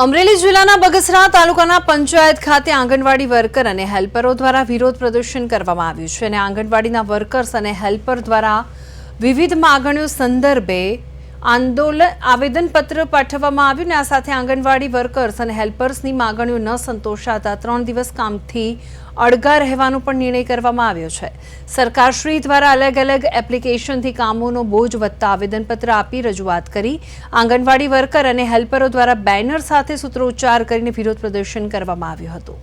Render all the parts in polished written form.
અમરેલી જિલ્લાના બગસરા તાલુકાના પંચાયત ખાતે આંગણવાડી વર્કર અને હેલ્પરો દ્વારા વિરોધ પ્રદર્શન કરવામાં આવ્યું છે અને આંગણવાડીના વર્કર્સ અને હેલ્પર દ્વારા વિવિધ માગણીઓ સંદર્ભે આવેદનપત્ર પાઠવવામાં આવ્યું અને આ સાથે આંગણવાડી વર્કર્સ અને હેલ્પર્સની માગણીઓ ન સંતોષાતા 3 દિવસ કામથી અડગા રહેવાનો પણ નિર્ણય કરવામાં આવ્યો છે। સરકારશ્રી દ્વારા અલગ અલગ એપ્લિકેશનથી કામોનો બોજ વધતા આવેદનપત્ર આપી રજૂઆત કરી આંગણવાડી વર્કર અને હેલ્પરો દ્વારા બેનર સાથે સૂત્રોચ્ચાર કરીને વિરોધ પ્રદર્શન કરવામાં આવ્યું હતું।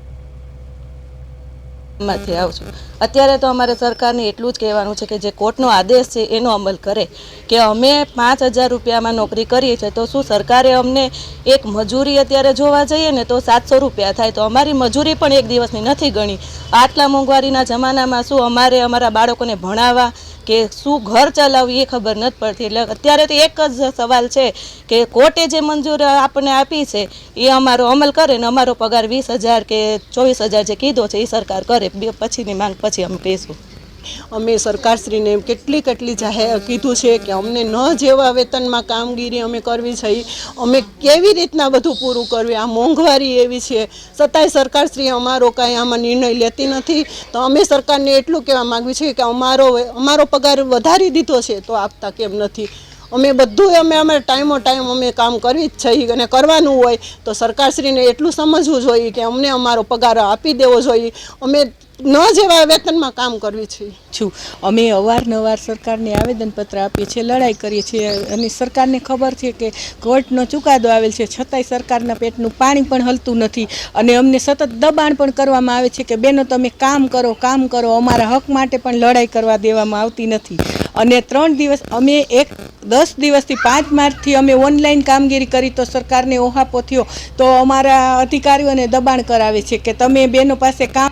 અત્યારે તો અમારે સરકારને એટલું જ કહેવાનું છે કે જે કોર્ટનો આદેશ છે એનો અમલ કરે કે અમે 5000 રૂપિયામાં નોકરી કરીએ છીએ તો શું સરકારે અમને એક મજૂરી અત્યારે જોવા જઈએ ને તો 700 રૂપિયા થાય તો અમારી મજૂરી પણ એક દિવસની નથી ગણી। આટલા મોંઘવારીના જમાનામાં શું અમારે અમારા બાળકોને ભણાવવા કે શું ઘર ચલાવવું એ ખબર નથી પડતી। એટલે અત્યારે તો એક જ સવાલ છે કે કોર્ટે જે મંજૂર આપણને આપી છે એ અમારો અમલ કરે ને અમારો પગાર 20000 કે 24000 જે કીધો છે એ સરકાર કરે, પછીની માંગ પછી અમે કહીશું। અમે સરકારશ્રીને કેટલી જાહેર કીધું છે કે અમને ન જેવા વેતનમાં કામગીરી અમે કરવી છે, અમે કેવી રીતના બધું પૂરું કરવી, આ મોંઘવારી એવી છે છતાંય સરકારશ્રી અમારો કાંઈ આમાં નિર્ણય લેતી નથી। તો અમે સરકારને એટલું કહેવા માગવી છે કે અમારો પગાર વધારી દીધો છે તો આપતા કેમ નથી। અમે બધું અમે ટાઈમ અમે કામ કરવી જ છે અને કરવાનું હોય તો સરકારશ્રીને એટલું સમજવું જોઈએ કે અમને અમારો પગાર આપી દેવો જોઈએ। અમે ન જેવા વેતનમાં કામ કરવી છે। અમે અવારનવાર સરકારને આવેદનપત્ર આપીએ છીએ, લડાઈ કરીએ છીએ અને સરકારને ખબર છે કે કોર્ટનો ચુકાદો આવેલ છે છતાંય સરકારના પેટનું પાણી પણ હલતું નથી અને અમને સતત દબાણ પણ કરવામાં આવે છે કે બેનો તમે કામ કરો, અમારા હક માટે પણ લડાઈ કરવા દેવામાં આવતી નથી। અને 3 દિવસ અમે 10 દિવસથી 5 માર્ચથી અમે ઓનલાઈન કામગીરી કરી તો સરકારને ઓહાપો થયો તો અમારા અધિકારીઓને દબાણ કરાવે છે કે તમે બેનો પાસે કામ